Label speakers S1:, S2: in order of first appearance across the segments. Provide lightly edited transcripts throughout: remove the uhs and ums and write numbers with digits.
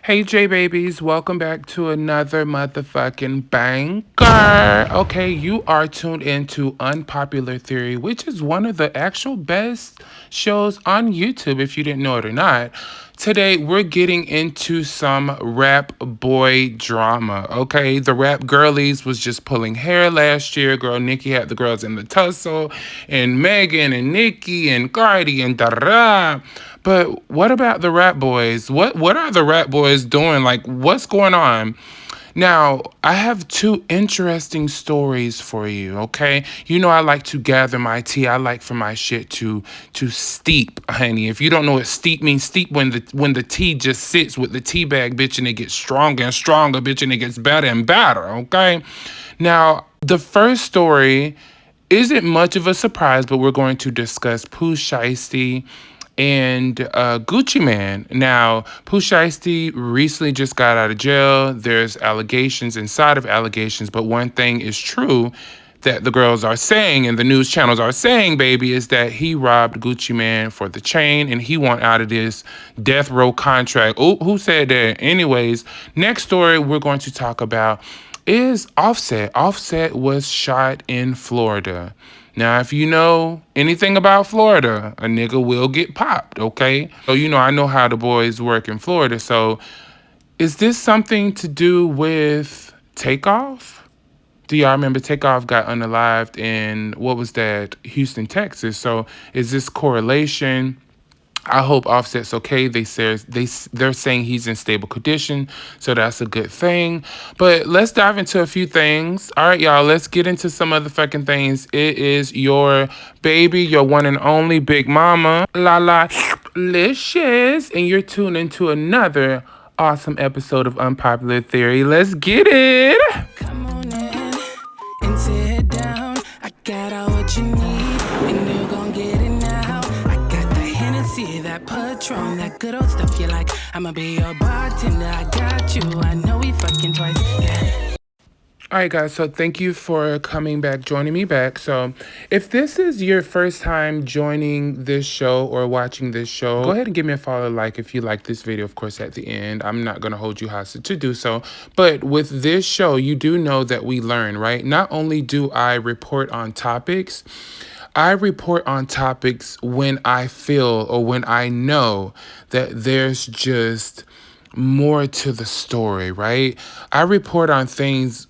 S1: Hey J babies, welcome back to another motherfucking banger. Okay, you are tuned into Unpopular Theory, which is one of the actual best shows on YouTube if you didn't know it or not. Today we're getting into some rap boy drama. Okay, the rap girlies was just pulling hair last year. Girl Nikki had the girls in the tussle, and Megan and Nikki and Cardi and da da. But what about the rap boys? What are the rap boys doing? Like, what's going on? Now, I have two interesting stories for you, okay? You know I like to gather my tea. I like for my shit to steep, honey. If you don't know what steep means, steep when the tea just sits with the tea bag, bitch, and it gets stronger and stronger, bitch, and it gets better and better, okay? Now, the first story isn't much of a surprise, but we're going to discuss Pooh Shiesty and Gucci Man. Now, Pooh Shiesty recently just got out of jail. There's allegations inside of allegations, but one thing is true that the girls are saying and the news channels are saying, baby, is that he robbed Gucci Man for the chain and he want out of this death row contract. Oh, who said that? Anyways, next story we're going to talk about is Offset. Offset was shot in Florida. Now, if you know anything about Florida, a nigga will get popped, okay? So, I know how the boys work in Florida. So, is this something to do with Takeoff? Do y'all remember Takeoff got unalived in, what was that, Houston, Texas? So, is this correlation? I hope Offset's okay. They're saying he's in stable condition, so that's a good thing. But let's dive into a few things. All right, y'all, let's get into some other fucking things. It is your baby, your one and only Big Mama, La Licious, and you're tuned into another awesome episode of Unpopular Theory. Let's get it.
S2: Come on in and sit down. I got all what you need, and you're gonna get it now. I got the Hennessy, that Patron, that good old stuff you like. I'ma be your bartender. I got you. I know we fucking twice. Yeah.
S1: All right, guys, so thank you for coming back, joining me back. So, if this is your first time joining this show or watching this show, go ahead and give me a follow, like if you like this video, of course, at the end. I'm not going to hold you hostage to do so. But with this show, you do know that we learn, right? Not only do I report on topics, I report on topics when I feel or when I know that there's just more to the story, right? I report on things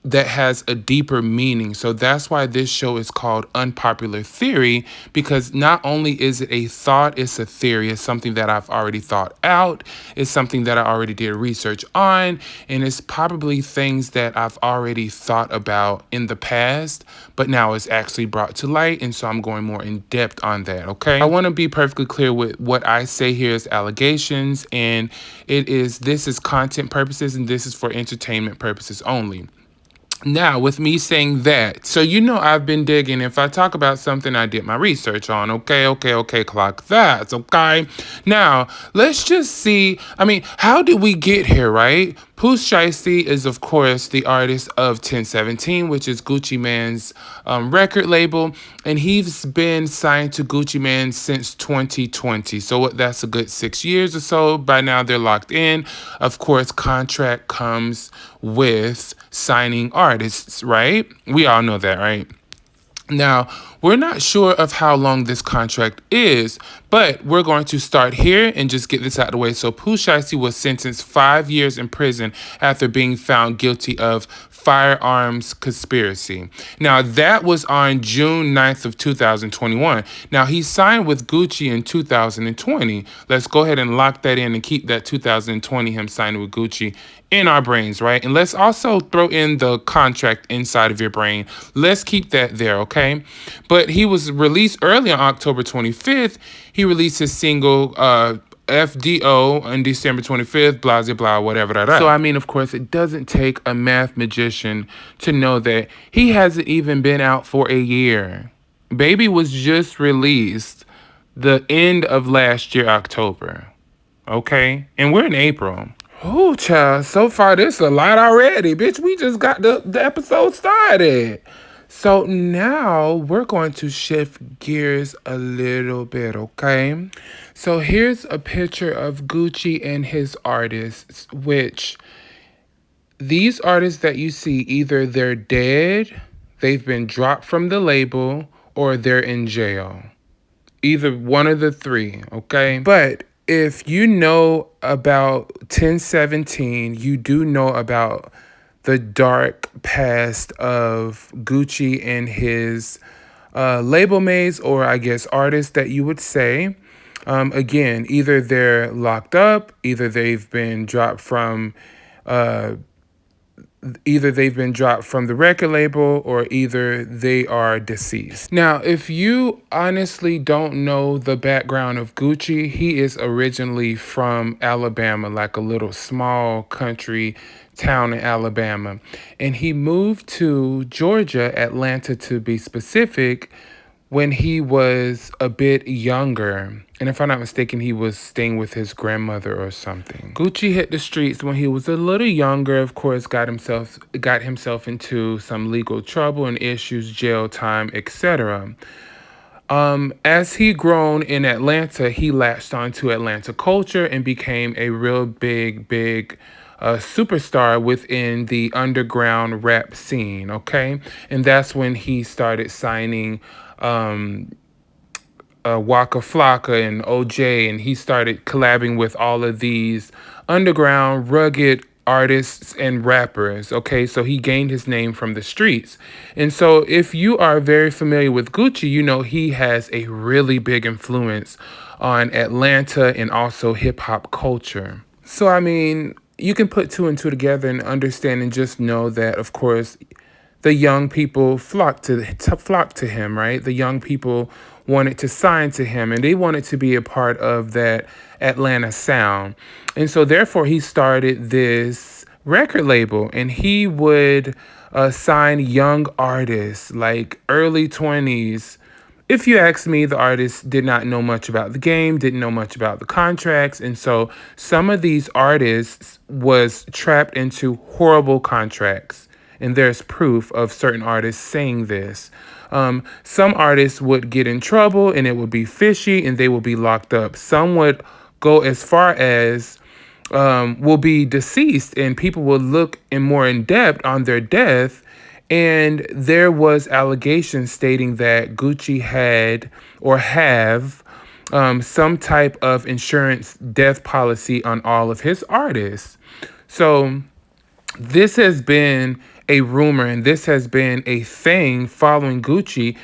S1: that has a deeper meaning. So that's why this show is called Unpopular Theory, because not only is it a thought, it's a theory. It's something that I've already thought out. It's something that I already did research on. And it's probably things that I've already thought about in the past, but now it's actually brought to light. And so I'm going more in depth on that, okay? I want to be perfectly clear with what I say here is allegations, and this is content purposes and this is for entertainment purposes only. Now, with me saying that, so I've been digging. If I talk about something I did my research on, okay, clock that, okay? Now, let's just see, how did we get here, right? Pooh Shiesty is, of course, the artist of 1017, which is Gucci Mane's record label, and he's been signed to Gucci Mane since 2020. So that's a good 6 years or so. By now, they're locked in. Of course, contract comes with signing artists, right? We all know that, right? Now, we're not sure of how long this contract is, but we're going to start here and just get this out of the way. So Pooh Shiesty was sentenced 5 years in prison after being found guilty of firearms conspiracy. Now, that was on June 9th of 2021. Now, he signed with Gucci in 2020. Let's go ahead and lock that in and keep that 2020 him signing with Gucci in our brains, right? And let's also throw in the contract inside of your brain. Let's keep that there, okay? But he was released early on October 25th. He released his single, FDO on December 25th, blah, blah, blah, whatever. So, of course, it doesn't take a math magician to know that he hasn't even been out for a year. Baby was just released the end of last year, October, okay? And we're in April. Oh, child, so far this a lot already. Bitch, we just got the episode started. So now we're going to shift gears a little bit, okay? So here's a picture of Gucci and his artists, which these artists that you see, either they're dead, they've been dropped from the label, or they're in jail. Either one of the three, okay? But if you know about 1017, you do know about the dark past of Gucci and his label mates, or I guess artists that you would say. Again, either they're locked up, uh, either they've been dropped from the record label, or either they are deceased. Now, if you honestly don't know the background of Gucci, he is originally from Alabama, like a little small country town in Alabama. And he moved to Georgia, Atlanta to be specific, when he was a bit younger. And if I'm not mistaken, he was staying with his grandmother or something. Gucci hit the streets when he was a little younger, of course, got himself into some legal trouble and issues, jail time, etc. As he grown in Atlanta, he latched onto Atlanta culture and became a real big superstar within the underground rap scene, okay? And that's when he started signing Waka Flocka and OJ, and he started collabing with all of these underground, rugged artists and rappers. Okay, so he gained his name from the streets. And so, if you are very familiar with Gucci, you know he has a really big influence on Atlanta and also hip hop culture. So, I mean, you can put two and two together and understand and just know that, of course, the young people flocked to him, right? The young people wanted to sign to him, and they wanted to be a part of that Atlanta sound. And so therefore he started this record label, and he would sign young artists like early 20s. If you ask me, the artist did not know much about the game, didn't know much about the contracts, and so some of these artists was trapped into horrible contracts. And there's proof of certain artists saying this. Some artists would get in trouble and it would be fishy and they would be locked up. Some would go as far as will be deceased, and people will look in more in depth on their death. And there was allegations stating that Gucci had or have some type of insurance death policy on all of his artists. So this has been a rumor and this has been a thing following Gucci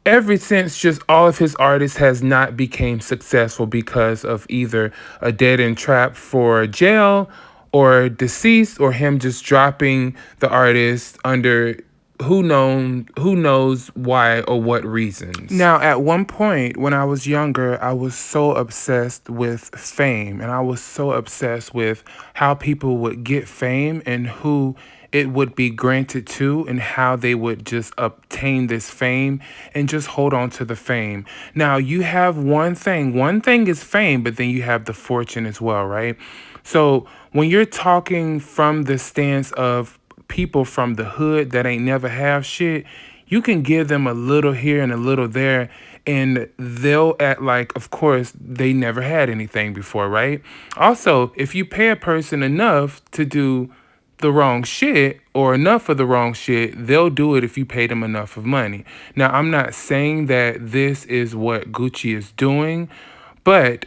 S1: ever since just all of his artists has not became successful because of either a dead end trap for jail or deceased, or him just dropping the artist under who knows why or what reasons. Now, at one point when I was younger, I was so obsessed with fame, and I was so obsessed with how people would get fame and who it would be granted to, and how they would just obtain this fame and just hold on to the fame. Now, you have one thing is fame, but then you have the fortune as well, right? So when you're talking from the stance of people from the hood that ain't never have shit, you can give them a little here and a little there, and they'll act like, of course, they never had anything before, right? Also, if you pay a person enough to do the wrong shit or enough of the wrong shit, they'll do it if you pay them enough of money. Now, I'm not saying that this is what Gucci is doing, but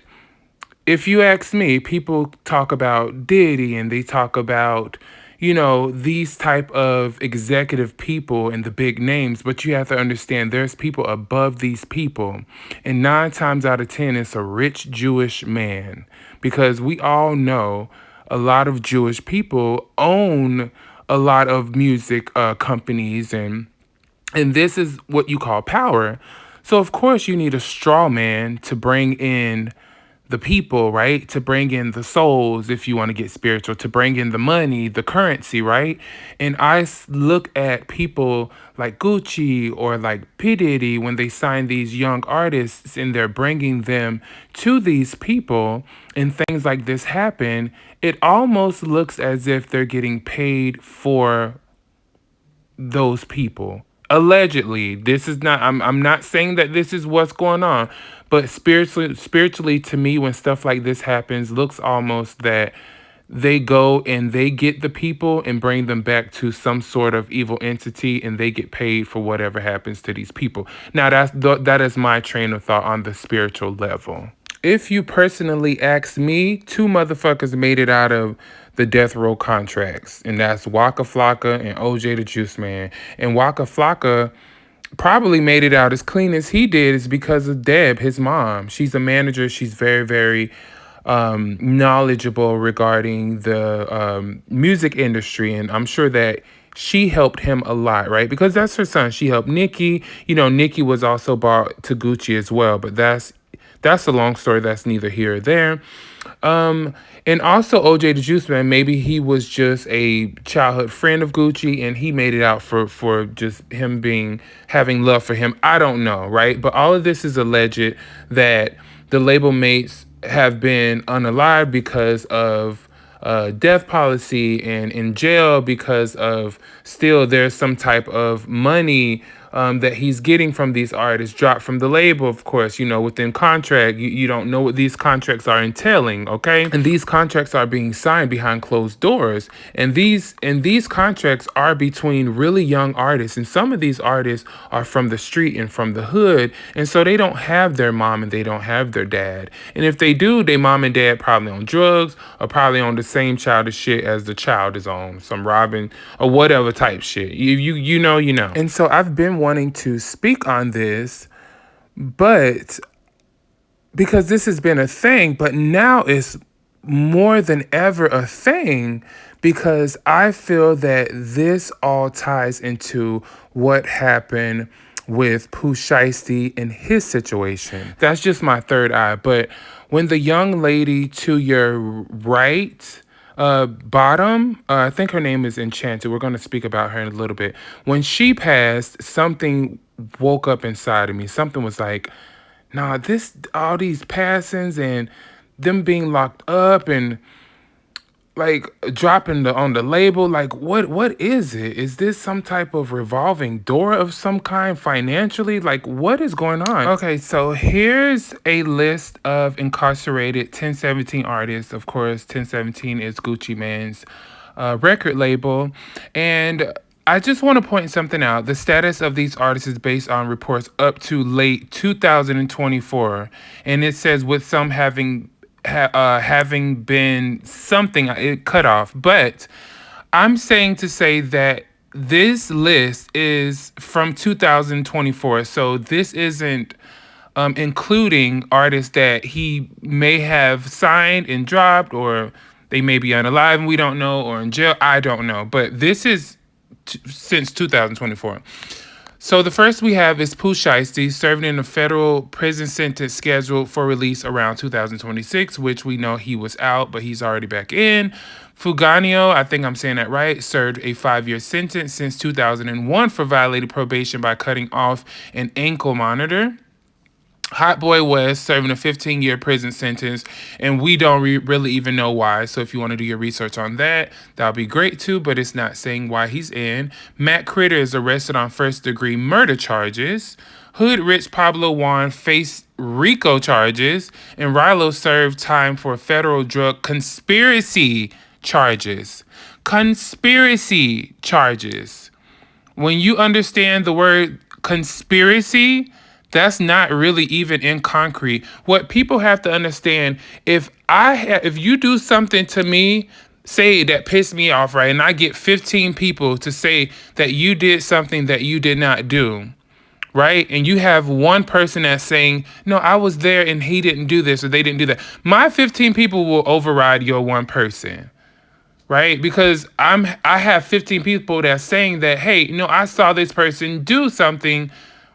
S1: if you ask me, people talk about Diddy and they talk about, these type of executive people and the big names, but you have to understand there's people above these people. And 9 times out of 10, it's a rich Jewish man, because we all know a lot of Jewish people own a lot of music companies, and this is what you call power. So of course you need a straw man to bring in the people, right? To bring in the souls, if you want to get spiritual, to bring in the money, the currency, right? And look at people like Gucci or like P. Diddy when they sign these young artists and they're bringing them to these people, and things like this happen. It almost looks as if they're getting paid for those people. allegedly, this is not, I'm not saying that this is what's going on, but spiritually to me, when stuff like this happens, looks almost that they go and they get the people and bring them back to some sort of evil entity, and they get paid for whatever happens to these people. Now that is my train of thought on the spiritual level. If you personally ask me, two motherfuckers made it out of the death row contracts, and that's Waka Flocka and OJ the Juice Man. And Waka Flocka probably made it out as clean as he did is because of Deb, his mom. She's a manager. She's very, very knowledgeable regarding the music industry, and I'm sure that she helped him a lot, right? Because that's her son. She helped Nicki. You know, Nicki was also bought to Gucci as well, but that's a long story. That's neither here or there. And also OJ the Juice Man, maybe he was just a childhood friend of Gucci and he made it out for just him having love for him. I don't know, right? But all of this is alleged that the label mates have been unalived because of death policy and in jail because of still there's some type of money that he's getting from these artists dropped from the label, of course, you know, within contract. You don't know what these contracts are entailing, okay? And these contracts are being signed behind closed doors. And these contracts are between really young artists. And some of these artists are from the street and from the hood. And so they don't have their mom and they don't have their dad. And if they do, their mom and dad probably on drugs or probably on the same childish shit as the child is on, some robbing or whatever type shit. You know. And so I've been wanting to speak on this, but because this has been a thing, but now it's more than ever a thing because I feel that this all ties into what happened with Pooh Shiesty and his situation. That's just my third eye. But when the young lady to your right, bottom, I think her name is Enchanted. We're going to speak about her in a little bit. When she passed, something woke up inside of me. Something was like, nah, all these passings and them being locked up and like dropping on the label, like what is it? Is this some type of revolving door of some kind financially? Like what is going on? Okay, so here's a list of incarcerated 1017 artists. Of course, 1017 is Gucci Mane's record label. And I just want to point something out. The status of these artists is based on reports up to late 2024. And it says with some having been something it cut off, but I'm saying to say that this list is from 2024, so this isn't including artists that he may have signed and dropped, or they may be unalive and we don't know, or in jail, I don't know, but this is since 2024. So the first we have is Pooh Shiesty, serving in a federal prison sentence scheduled for release around 2026, which we know he was out, but he's already back in. Fuganio, I think I'm saying that right, served a 5-year sentence since 2001 for violating probation by cutting off an ankle monitor. Hot Boy West serving a 15-year prison sentence, and we don't really even know why. So if you want to do your research on that, that'll be great too, but it's not saying why he's in. Matt Critter is arrested on first-degree murder charges. Hood Rich Pablo Juan faced RICO charges, and Rilo served time for federal drug conspiracy charges. Conspiracy charges. When you understand the word conspiracy, that's not really even in concrete. What people have to understand, if you do something to me, say that pissed me off, right, and I get 15 people to say that you did something that you did not do, right, and you have one person that's saying, no, I was there and he didn't do this or they didn't do that, my 15 people will override your one person. Right? Because I have 15 people that's saying that, hey, no, I saw this person do something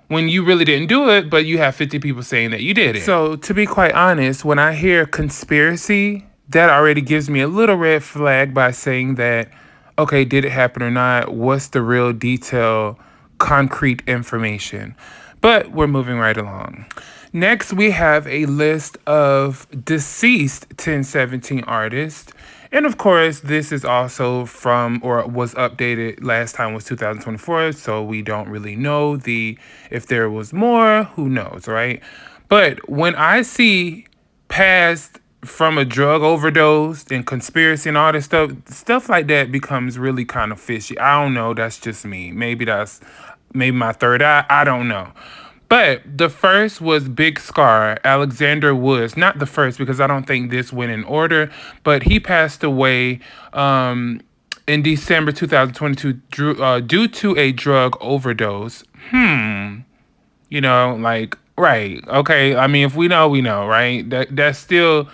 S1: when you really didn't do it, but you have 50 people saying that you did it. So to be quite honest, when I hear conspiracy, that already gives me a little red flag by saying that, okay, did it happen or not? What's the real detail, concrete information? But we're moving right along. Next, we have a list of deceased 1017 artists. And of course, this is also from, or was updated last time was 2024, so we don't really know if there was more, who knows, right? But when I see past from a drug overdose and conspiracy and all this stuff like that becomes really kind of fishy. I don't know, that's just me. Maybe my third eye, I don't know. But the first was Big Scar, Alexander Woods. Not the first because I don't think this went in order, but he passed away in December 2022 due to a drug overdose. You know, like, right. Okay. I mean, if we know, we know, right? That still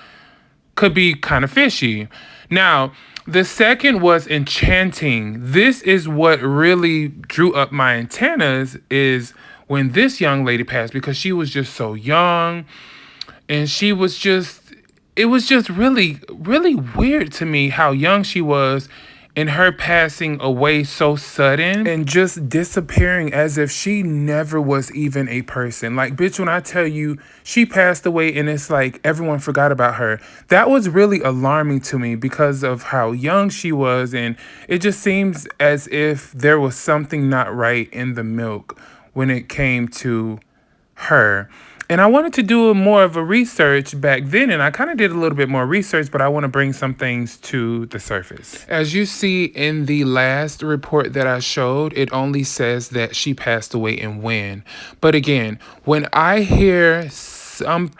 S1: could be kind of fishy. Now, the second was Enchanting. This is what really drew up my antennas is when this young lady passed because she was just so young and she was just it was just really weird to me how young she was and her passing away so sudden and just disappearing as if she never was even a person. Like, bitch, when I tell you she passed away and it's like everyone forgot about her, that was really alarming to me because of how young she was. And it just seems as if there was something not right in the milk when it came to her. And I wanted to do more of a research back then, and I kind of did a little bit more research, but I want to bring some things to the surface. As you see in the last report that I showed, it only says that she passed away and when. But again, when I hear someone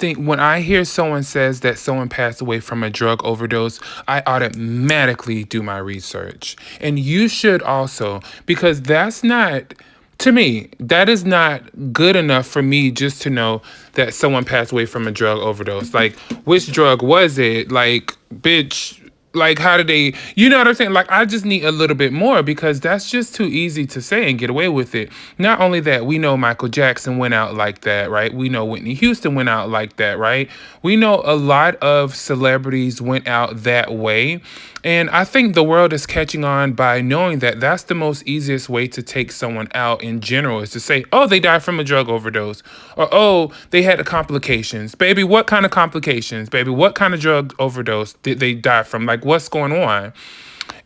S1: says that someone passed away from a drug overdose, I automatically do my research. And you should also, because that's not, to me, that is not good enough for me just to know that someone passed away from a drug overdose. Like, which drug was it? Like, bitch, like, how did they, you know what I'm saying? Like, I just need a little bit more because that's just too easy to say and get away with it. Not only that, we know Michael Jackson went out like that, right? We know Whitney Houston went out like that, right? We know a lot of celebrities went out that way. And I think the world is catching on by knowing that that's the most easiest way to take someone out in general is to say, oh, they died from a drug overdose. Or, oh, they had complications. Baby, what kind of complications? Baby, what kind of drug overdose did they die from? Like, what's going on?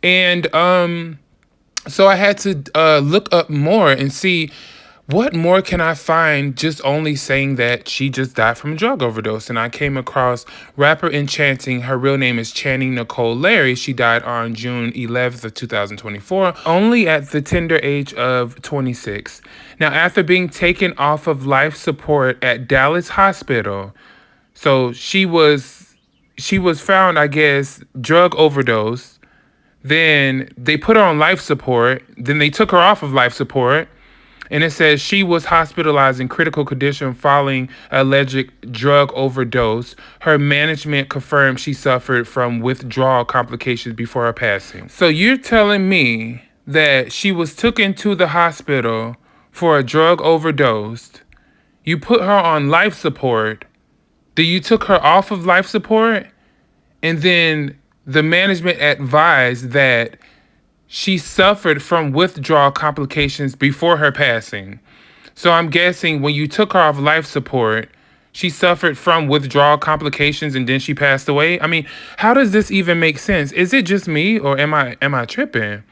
S1: And so I had to look up more and see what more can I find just only saying that she just died from a drug overdose. And I came across rapper Enchanting. Her real name is Channing Nicole Larry. She died on June 11th of 2024, only at the tender age of 26. Now, after being taken off of life support at Dallas Hospital, so she was found, I guess, drug overdose. Then they put her on life support. Then they took her off of life support. And it says she was hospitalized in critical condition following alleged drug overdose. Her management confirmed she suffered from withdrawal complications before her passing. So you're telling me that she was taken to the hospital for a drug overdose. You put her on life support. Then you took her off of life support. And then the management advised that she suffered from withdrawal complications before her passing. So I'm guessing when you took her off life support, she suffered from withdrawal complications and then she passed away. I mean, how does this even make sense? Is it just me or am I tripping?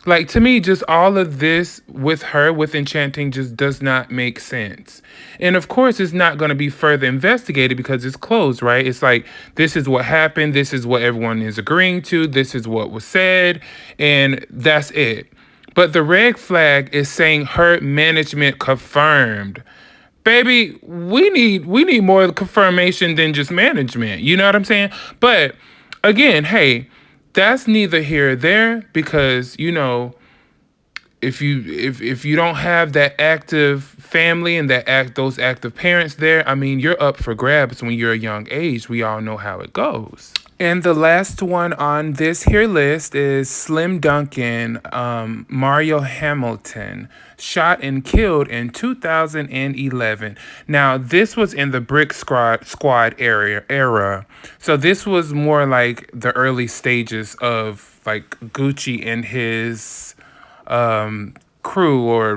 S1: Like, to me, just all of this with her, with Enchanting, just does not make sense. And of course, it's not going to be further investigated because it's closed, right? It's like, this is what happened. This is what everyone is agreeing to. This is what was said. And that's it. But the red flag is saying her management confirmed. Baby, we need more confirmation than just management. You know what I'm saying? But again, hey, that's neither here or there because, you know, if you don't have that active family and those active parents there, I mean, you're up for grabs when you're a young age. We all know how it goes. And the last one on this here list is Slim Duncan, Mario Hamilton, shot and killed in 2011. Now, this was in the Brick Squad era. So this was more like the early stages of like Gucci and his crew or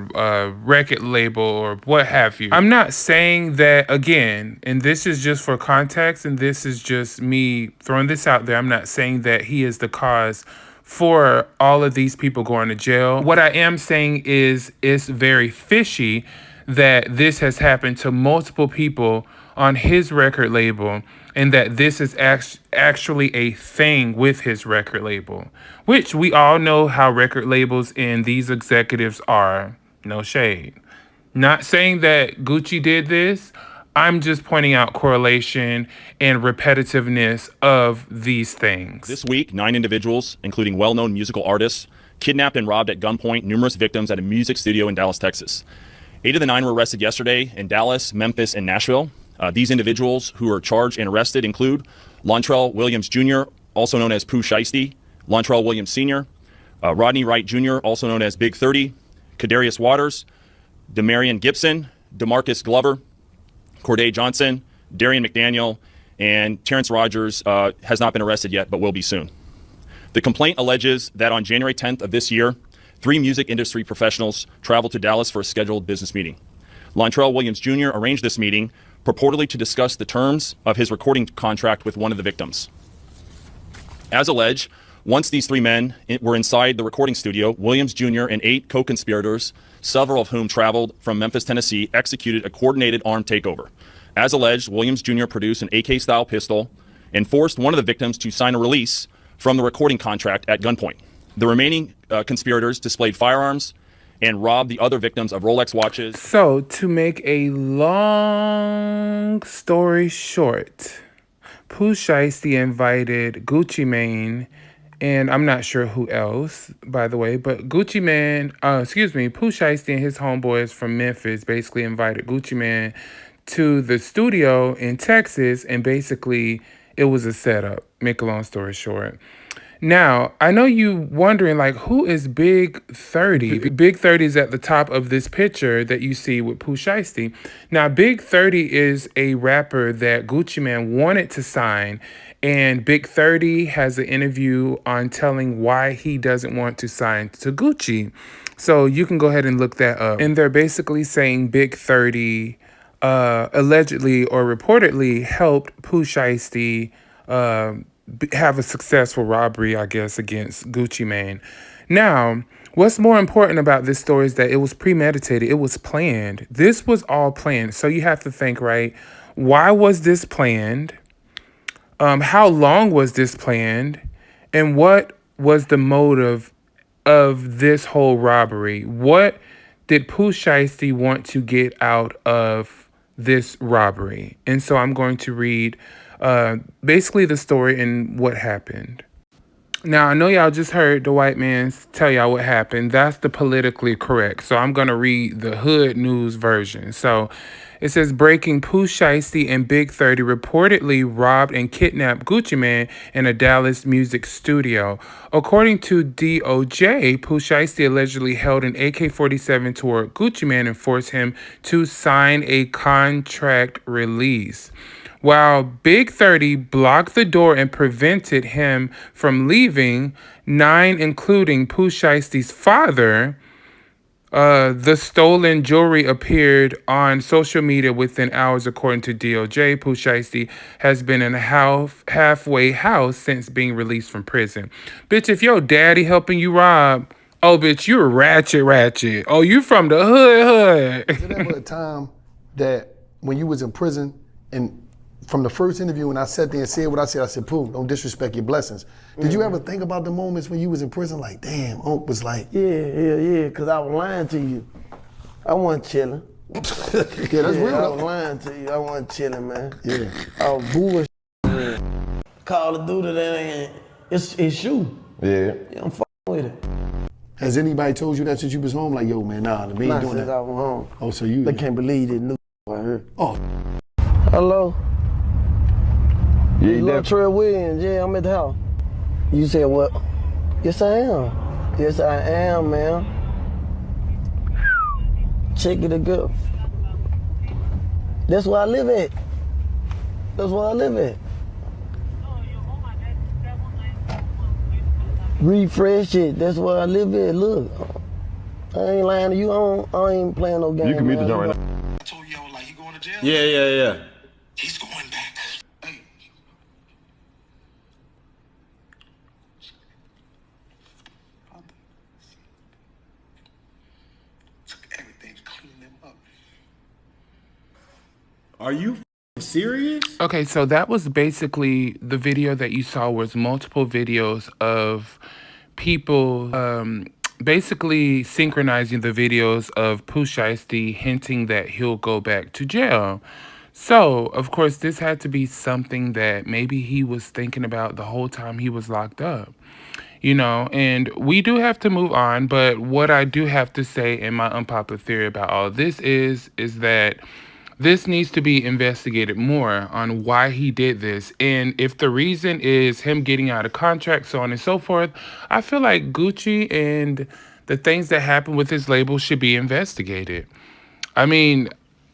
S1: record label or what have you. I'm not saying that, again, and this is just for context, and this is just me throwing this out there. I'm not saying that he is the cause for all of these people going to jail. What I am saying is it's very fishy that this has happened to multiple people on his record label, and that this is actually a thing with his record label, which we all know how record labels and these executives are. No shade. Not saying that Gucci did this. I'm just pointing out correlation and repetitiveness of these things.
S3: This week, 9 individuals, including well-known musical artists, kidnapped and robbed at gunpoint numerous victims at a music studio in Dallas, Texas. 8 of the 9 were arrested yesterday in Dallas, Memphis, and Nashville. These individuals who are charged and arrested include Lontrell Williams Jr., also known as Pooh Shiesty, Lontrell Williams Sr., Rodney Wright Jr., also known as Big 30, Kadarius Waters, Demarion Gibson, DeMarcus Glover, Corday Johnson, Darian McDaniel, and Terrence Rogers has not been arrested yet, but will be soon. The complaint alleges that on January 10th of this year, 3 music industry professionals traveled to Dallas for a scheduled business meeting. Lontrell Williams Jr. arranged this meeting purportedly to discuss the terms of his recording contract with one of the victims. As alleged, once these 3 men were inside the recording studio, Williams Jr. and 8 co-conspirators, several of whom traveled from Memphis, Tennessee, executed a coordinated armed takeover. As alleged, Williams Jr. produced an AK-style pistol and forced one of the victims to sign a release from the recording contract at gunpoint. The remaining conspirators displayed firearms and robbed the other victims of Rolex watches.
S1: So, to make a long story short, Pooh Shiesty invited Gucci Mane, and I'm not sure who else, by the way, but Pooh Shiesty and his homeboys from Memphis basically invited Gucci Mane to the studio in Texas, and basically it was a setup, make a long story short. Now, I know you wondering, like, who is Big 30? Big 30 is at the top of this picture that you see with Pooh Shiesty. Now, Big 30 is a rapper that Gucci Mane wanted to sign, and Big 30 has an interview on telling why he doesn't want to sign to Gucci. So you can go ahead and look that up. And they're basically saying Big 30 allegedly or reportedly helped Pooh Shiesty have a successful robbery, I guess, against Gucci Mane. Now, what's more important about this story is that it was premeditated. It was planned. This was all planned. So you have to think, right? Why was this planned? How long was this planned? And what was the motive of this whole robbery? What did Pooh Shiesty want to get out of this robbery? And so I'm going to read basically the story and what happened. Now, I know y'all just heard the white man tell y'all what happened. That's the politically correct. So I'm going to read the hood news version. So it says, breaking: Pooh Shiesty and Big 30 reportedly robbed and kidnapped Gucci Mane in a Dallas music studio. According to DOJ, Pooh Shiesty allegedly held an AK-47 toward Gucci Mane and forced him to sign a contract release. While Big 30 blocked the door and prevented him from leaving, 9, including Pooh Shiesty's father, the stolen jewelry appeared on social media within hours, according to DOJ. Pooh Shiesty has been in a halfway house since being released from prison. Bitch, if your daddy helping you rob, oh, bitch, you're ratchet. Oh, you from the hood.
S4: Is there ever a time that when you was in prison and from the first interview when I sat there and said what I said, Pooh, don't disrespect your blessings. Did you ever think about the moments when you was in prison like, damn, Unc was like...
S5: Yeah, because I was lying to you. I wasn't chilling.
S4: Yeah, that's real.
S5: I was lying to you. I wasn't chilling, man.
S4: Yeah.
S5: I was bullshit. Call of Duty, that ain't... It's you.
S4: Yeah.
S5: I'm fucking with it.
S4: Has anybody told you that since you was home? Like, yo, man, nah, the man
S5: Not
S4: doing
S5: since
S4: that.
S5: I was home.
S4: Oh, so you...
S5: They can't believe this new right here.
S4: Oh.
S5: Hello?
S4: Yeah,
S5: Lontrell Williams, yeah, I'm at the house. You said what? Yes, I am. Yes, I am, man. Check it again. That's where I live at. That's where I live at. Refresh it. That's where I live at. Look. I ain't lying to you. I ain't playing no game.
S6: You can mute the joint right
S7: I told you, I was like, he going to jail?
S6: Yeah.
S7: He's going back. Hey. Took everything to clean them up.
S6: Are you serious?
S1: Okay, so that was basically the video that you saw was multiple videos of people basically synchronizing the videos of Pooh Shiesty hinting that he'll go back to jail. So, of course, this had to be something that maybe he was thinking about the whole time he was locked up. And we do have to move on, but what I do have to say in my unpopular theory about all this is that this needs to be investigated more on why he did this. And if the reason is him getting out of contract, so on and so forth, I feel like Gucci and the things that happened with his label should be investigated. I mean,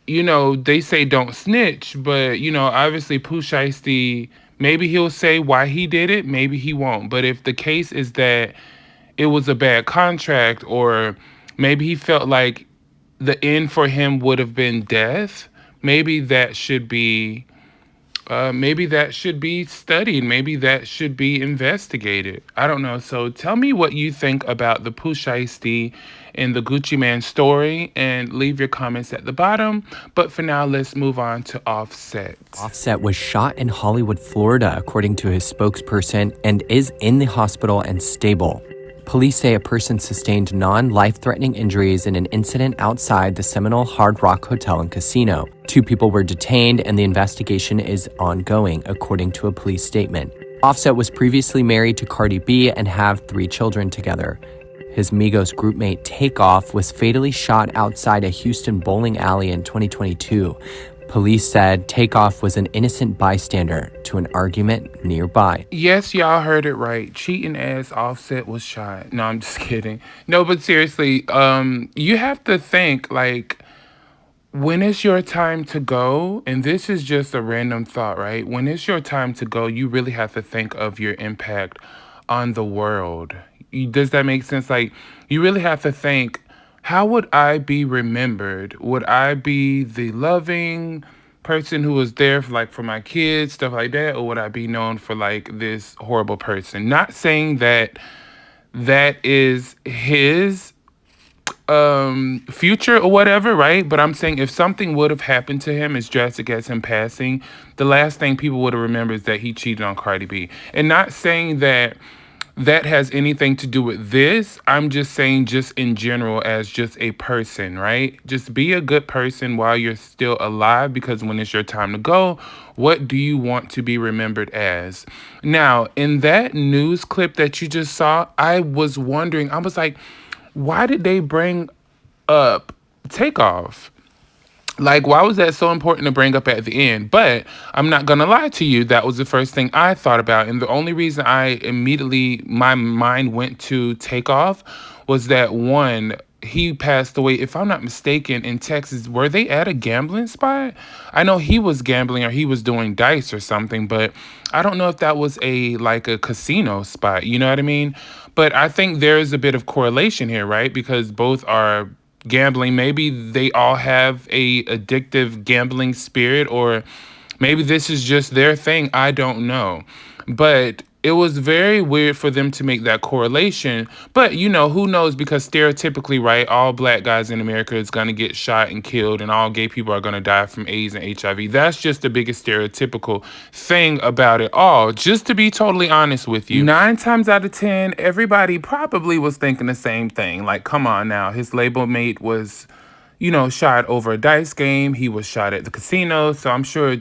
S1: they say don't snitch, but, obviously Pooh Shiesty, maybe he'll say why he did it, maybe he won't. But if the case is that it was a bad contract, or maybe he felt like the end for him would have been death, maybe that should be studied. Maybe that should be investigated. I don't know. So tell me what you think about the Pooh Shiesty and the Gucci Man story, and leave your comments at the bottom. But for now, let's move on to Offset.
S8: Offset was shot in Hollywood, Florida, according to his spokesperson, and is in the hospital and stable. Police say a person sustained non-life-threatening injuries in an incident outside the Seminole Hard Rock Hotel and Casino. 2 people were detained, and the investigation is ongoing, according to a police statement. Offset was previously married to Cardi B and have 3 children together. His Migos groupmate Takeoff was fatally shot outside a Houston bowling alley in 2022. Police said Takeoff was an innocent bystander to an argument nearby.
S1: Yes, y'all heard it right. Cheating ass Offset was shot. No, I'm just kidding. No, but seriously, you have to think, like, when it's your time to go, and this is just a random thought, right? When it's your time to go, you really have to think of your impact on the world. Does that make sense? Like, you really have to think, how would I be remembered? Would I be the loving person who was there for my kids, stuff like that? Or would I be known for like this horrible person? Not saying that that is his future or whatever, right? But I'm saying if something would have happened to him as drastic as him passing, the last thing people would have remembered is that he cheated on Cardi B. And not saying that that has anything to do with this. I'm just saying just in general as just a person, right? Just be a good person while you're still alive, because when it's your time to go, what do you want to be remembered as? Now, in that news clip that you just saw, I was wondering, I was like, why did they bring up Takeoff? Like, why was that so important to bring up at the end? But I'm not going to lie to you. That was the first thing I thought about. And the only reason my mind went to Takeoff was that, one, he passed away, if I'm not mistaken, in Texas. Were they at a gambling spot? I know he was gambling, or he was doing dice or something, but I don't know if that was a casino spot. You know what I mean? But I think there is a bit of correlation here, right? Because both are gambling. Maybe they all have a addictive gambling spirit, or maybe this is just their thing. I don't know. But it was very weird for them to make that correlation. But, who knows? Because stereotypically, right, all black guys in America is going to get shot and killed, and all gay people are going to die from AIDS and HIV. That's just the biggest stereotypical thing about it all. Just to be totally honest with you, 9 times out of 10, everybody probably was thinking the same thing. Like, come on now. His label mate was, shot over a dice game. He was shot at the casino. So I'm sure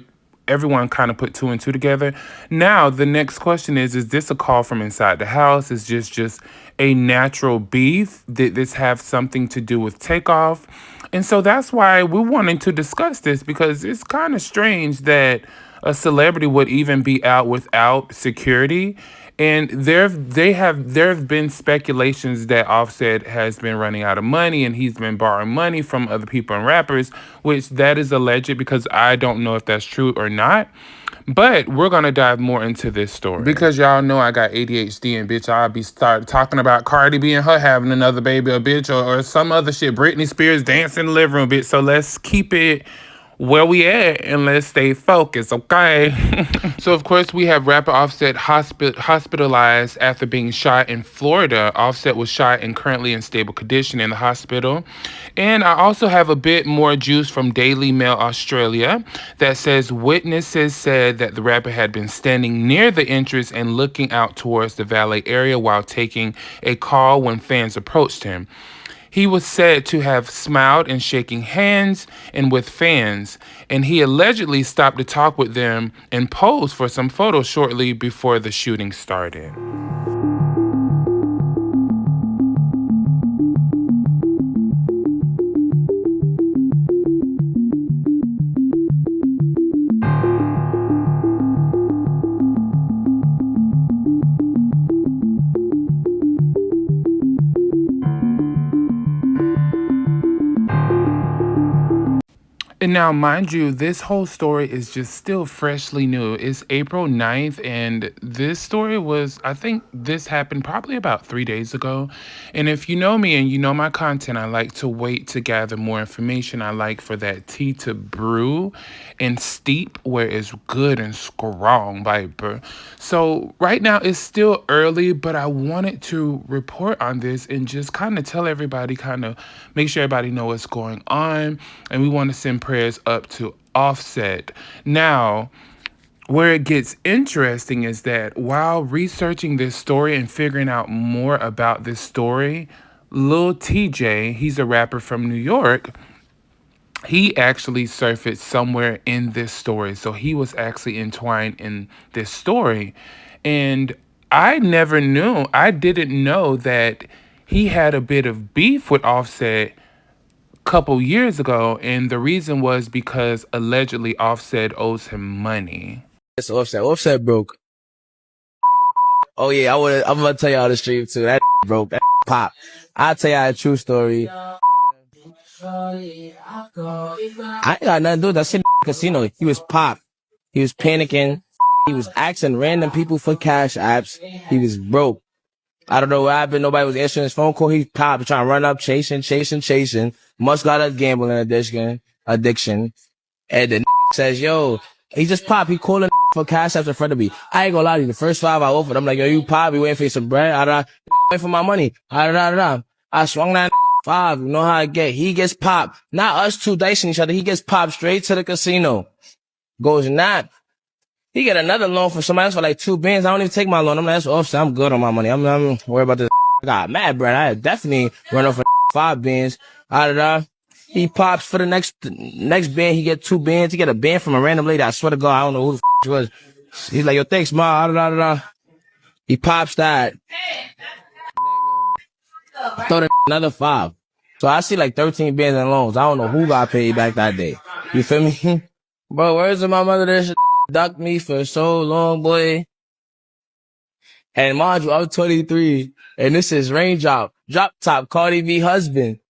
S1: everyone kind of put 2 and 2 together. Now, the next question is this a call from inside the house? Is this just a natural beef? Did this have something to do with Takeoff? And so that's why we're wanting to discuss this, because it's kind of strange that a celebrity would even be out without security. And there have been speculations that Offset has been running out of money, and he's been borrowing money from other people and rappers, which that is alleged, because I don't know if that's true or not. But we're gonna dive more into this story because y'all know I got ADHD and bitch, I'll be start talking about Cardi B and her having another baby, or bitch, or some other shit. Britney Spears dancing in the living room, bitch. So let's keep it where we at and let's stay focused, okay? So of course we have rapper Offset hospitalized after being shot in Florida. Offset was shot and currently in stable condition in the hospital. And I also have a bit more juice from Daily Mail Australia that says witnesses said that the rapper had been standing near the entrance and looking out towards the valet area while taking a call when fans approached him. He was said to have smiled and shaking hands and with fans, and he allegedly stopped to talk with them and posed for some photos shortly before the shooting started. And now, mind you, this whole story is just still freshly new. It's April 9th, and this story was, I think this happened probably about 3 days ago. And if you know me and you know my content, I like to wait to gather more information. I like for that tea to brew and steep where it's good and strong, Viper. So right now, it's still early, but I wanted to report on this and just kind of tell everybody, kind of make sure everybody know what's going on. And we want to send prayers up to Offset. Now, where it gets interesting is that while researching this story and figuring out more about this story, Lil TJ, he's a rapper from New York, he actually surfaced somewhere in this story. So he was actually entwined in this story. And I didn't know that he had a bit of beef with Offset couple years ago, and the reason was because allegedly Offset owes him money.
S5: It's Offset. Offset broke. Oh yeah, I'm gonna tell y'all the stream too. That broke. That pop. I'll tell y'all a true story. I ain't got nothing to do with that shit. Casino. He was pop. He was panicking. He was asking random people for cash apps. He was broke. I don't know what happened. Nobody was answering his phone call. He popped, trying to run up, chasing. Must got a gambling addiction. And the says, yo, he just popped. He calling for cash apps in front of me. I ain't gonna lie to you. The first 5 I offered, I'm like, yo, you pop. You waiting for some bread? Waiting for my money. I swung that 5. You know how I get. He gets popped. Not us two dicing each other. He gets popped straight to the casino. Goes not. He get another loan from somebody else for like 2 bands. I don't even take my loan. I'm like, that's Offset. I'm good on my money. I'm worried about this. I got mad, bread. I definitely run off for 5 bands. He pops for the next band. He get 2 bands. He get a band from a random lady. I swear to God, I don't know who the she was. He's like, yo, thanks, ma. He pops that. Throw the another 5. So I see like 13 bands in loans. I don't know who got paid back that day. You feel me? Bro, where's my mother? This shit ducked me for so long, boy. And mind you, I'm 23, and this is Drop Top, Cardi B husband.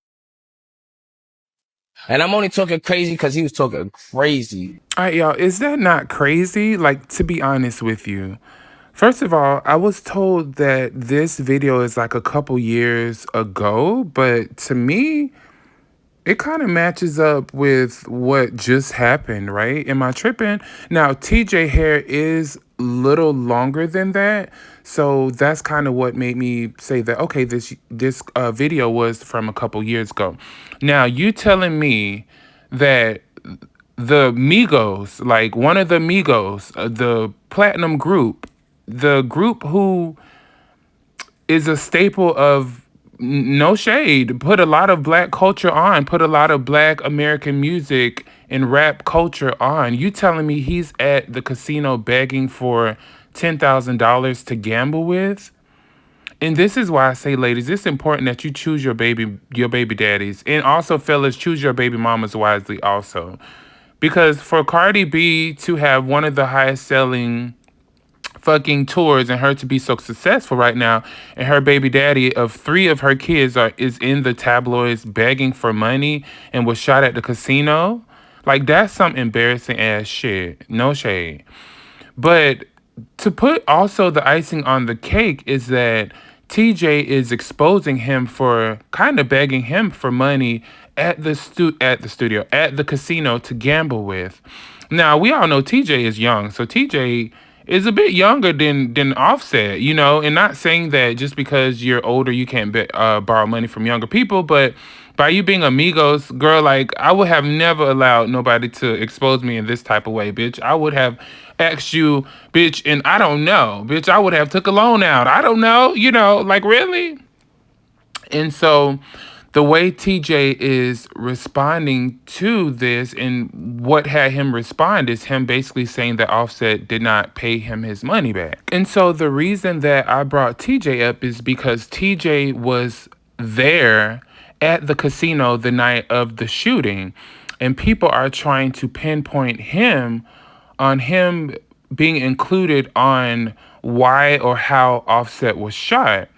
S5: And I'm only talking crazy because he was talking crazy.
S1: All right, y'all, is that not crazy? Like, to be honest with you, first of all, I was told that this video is like a couple years ago, but to me, it kind of matches up with what just happened, right? Am I tripping? Now, TJ hair is a little longer than that. So that's kind of what made me say that, okay, this video was from a couple years ago. Now, you telling me that the Migos, like one of the Migos, the Platinum Group, the group who is a staple of no shade, put a lot of black culture on, put a lot of black American music and rap culture on. You telling me he's at the casino begging for $10,000 to gamble with? And this is why I say, ladies, it's important that you choose your baby daddies. And also, fellas, choose your baby mamas wisely also. Because for Cardi B to have one of the highest selling fucking tours and her to be so successful right now, and her baby daddy of 3 of her kids is in the tabloids begging for money and was shot at the casino, like that's some embarrassing ass shit. No shade. But to put also the icing on the cake is that TJ is exposing him for kind of begging him for money at the studio at the casino to gamble with. Now we all know TJ is young, so TJ is a bit younger than Offset, you know, and not saying that just because you're older you can't borrow money from younger people, but by you being amigos, girl, like I would have never allowed nobody to expose me in this type of way, bitch. I would have asked you, bitch, and I don't know, bitch. I would have took a loan out. I don't know, you know, like really. And so the way TJ is responding to this and what had him respond is him basically saying that Offset did not pay him his money back. And so the reason that I brought TJ up is because TJ was there at the casino the night of the shooting, and people are trying to pinpoint him on him being included on why or how Offset was shot.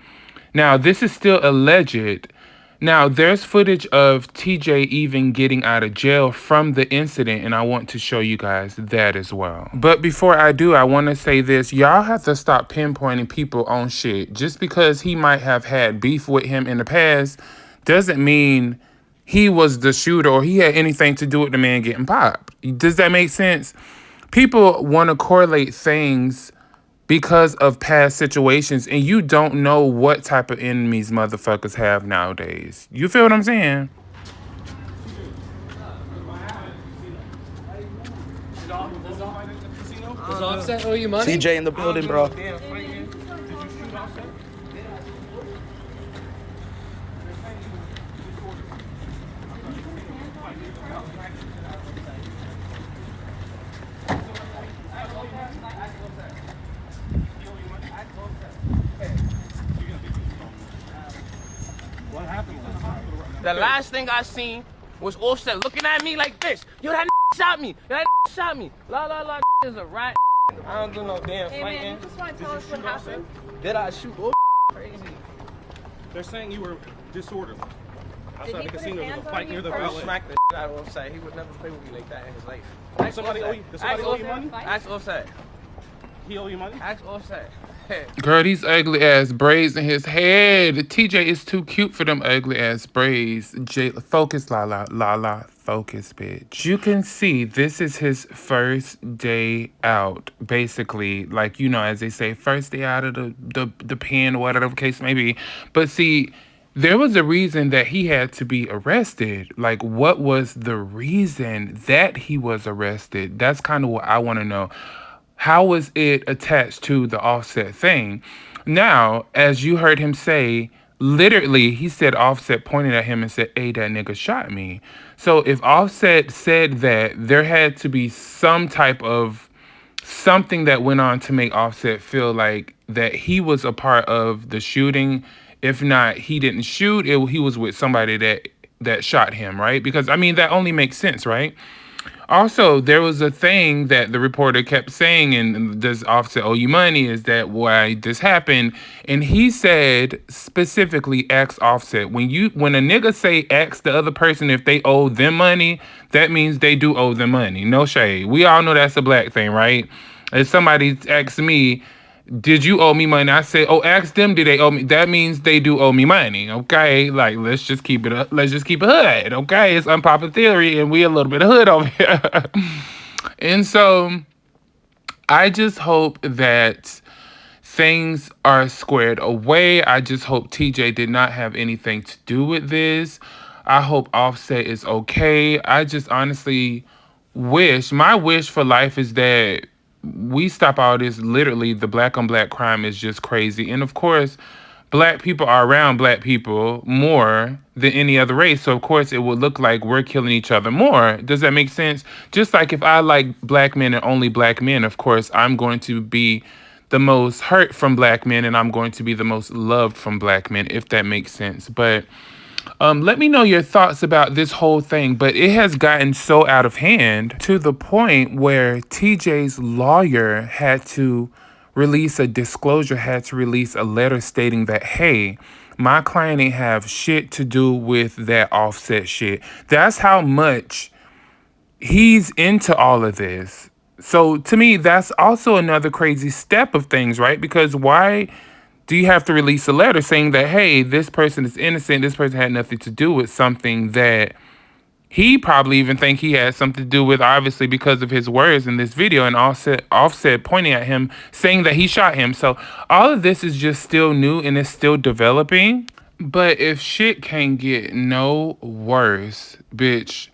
S1: Now, this is still alleged. Now, there's footage of TJ even getting out of jail from the incident, and I want to show you guys that as well. But before I do, I want to say this. Y'all have to stop pinpointing people on shit. Just because he might have had beef with him in the past doesn't mean he was the shooter or he had anything to do with the man getting popped. Does that make sense? People want to correlate things because of past situations, and you don't know what type of enemies motherfuckers have nowadays. You feel what I'm saying?
S9: Does Offset owe you money?
S5: TJ in the building, bro.
S9: The last thing I seen was Offset looking at me like this. Yo, that shot me. That shot me. La la la is a rat. I don't do no damn fighting.
S10: Man, you just want to tell us what happened?
S9: Did I shoot? Crazy.
S6: They're saying you were disorderly.
S10: Did
S6: Outside
S10: he
S6: the
S10: put
S6: casino,
S10: his
S6: there's a
S10: hands on
S6: fight
S10: you
S6: near the
S10: first?
S6: valet.
S9: Smack the out of Offset. He would never play with me like that in his life.
S6: Does somebody owe you money?
S9: Ask Offset.
S6: He owe you money?
S9: Ask Offset.
S1: Girl, these ugly ass braids in his head. TJ is too cute for them ugly ass braids. Focus, la, focus, bitch. You can see this is his first day out, basically. Like, you know, as they say, first day out of the pen, whatever the case may be. But see, there was a reason that he had to be arrested. Like, what was the reason that he was arrested? That's kind of what I want to know. How was it attached to the Offset thing? Now, as you heard him say, literally, he said Offset pointed at him and said, "Hey, that nigga shot me." So if Offset said that, there had to be some type of something that went on to make Offset feel like that he was a part of the shooting. If not, he didn't shoot. He was with somebody that shot him, right? Because, I mean, that only makes sense, right? Also, there was a thing that the reporter kept saying, and does Offset owe you money? Is that why this happened? And he said specifically, ask Offset. When a nigga say ask the other person if they owe them money, that means they do owe them money. No shade. We all know that's a black thing, right? If somebody asks me, did you owe me money? I say, oh, ask them, did they owe me? That means they do owe me money, okay? Like, let's just keep it up. Let's just keep it hood, okay? It's Unpopular Theory, and we a little bit of hood over here. And so, I just hope that things are squared away. I just hope TJ did not have anything to do with this. I hope Offset is okay. I just honestly my wish for life is that we stop all this. Literally, the black on black crime is just crazy. And of course, black people are around black people more than any other race. So of course it would look like we're killing each other more. Does that make sense? Just like if I like black men and only black men, of course I'm going to be the most hurt from black men and I'm going to be the most loved from black men, if that makes sense. But let me know your thoughts about this whole thing, but it has gotten so out of hand to the point where TJ's lawyer had to release a disclosure, had to release a letter stating that, hey, my client ain't have shit to do with that Offset shit. That's how much he's into all of this. So to me, that's also another crazy step of things, right? Because why do you have to release a letter saying that, hey, this person is innocent, this person had nothing to do with something that he probably even think he had something to do with, obviously because of his words in this video, and Offset pointing at him saying that he shot him. So all of this is just still new and it's still developing. But if shit can get no worse, bitch,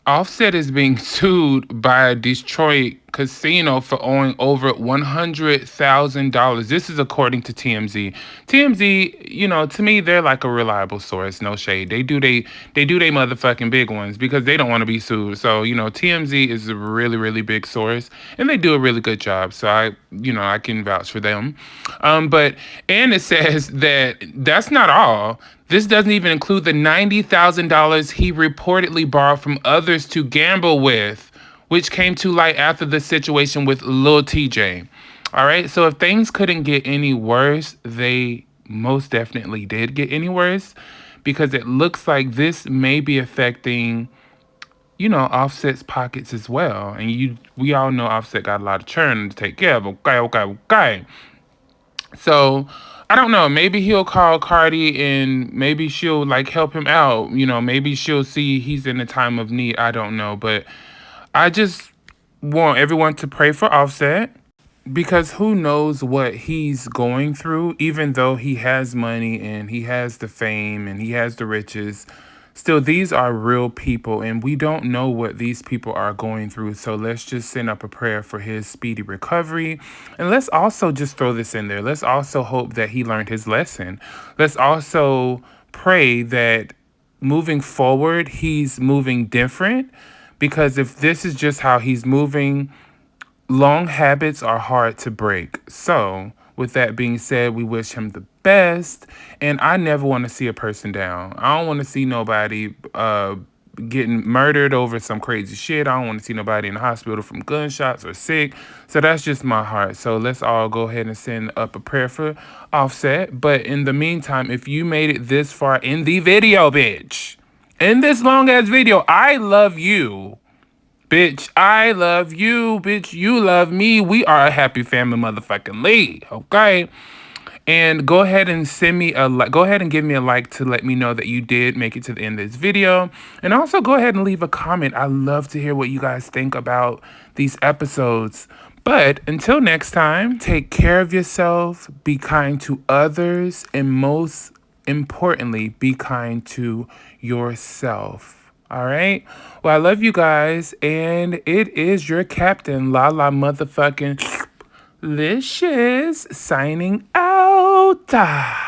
S1: Offset is being sued by a Detroit casino for owing over $100,000. This is according to TMZ. TMZ, to me, they're like a reliable source. No shade. They do they motherfucking big ones because they don't want to be sued. So TMZ is a really really big source, and they do a really good job. So I can vouch for them. But and it says that that's not all. This doesn't even include the $90,000 he reportedly borrowed from others to gamble with, which came to light after the situation with Lil TJ. All right, so if things couldn't get any worse, they most definitely did get any worse, because it looks like this may be affecting, Offset's pockets as well. And we all know Offset got a lot of churn to take care of. Okay. So I don't know. Maybe he'll call Cardi and maybe she'll like help him out. Maybe she'll see he's in a time of need. I don't know. But I just want everyone to pray for Offset, because who knows what he's going through, even though he has money and he has the fame and he has the riches. Still, these are real people, and we don't know what these people are going through. So let's just send up a prayer for his speedy recovery. And let's also just throw this in there. Let's also hope that he learned his lesson. Let's also pray that moving forward, he's moving different, because if this is just how he's moving, long habits are hard to break. So, with that being said, we wish him the best. And I never want to see a person down. I don't want to see nobody getting murdered over some crazy shit. I don't want to see nobody in the hospital from gunshots or sick. So that's just my heart. So let's all go ahead and send up a prayer for Offset. But in the meantime, if you made it this far in the video, bitch, in this long ass video, I love you. Bitch, I love you. Bitch, you love me. We are a happy family motherfucking league. Okay? And go ahead and send me a like. Go ahead and give me a like to let me know that you did make it to the end of this video. And also go ahead and leave a comment. I love to hear what you guys think about these episodes. But until next time, take care of yourself, be kind to others, and most importantly, be kind to yourself. All right. Well, I love you guys, and it is your captain, Lala motherfucking Licious, signing out.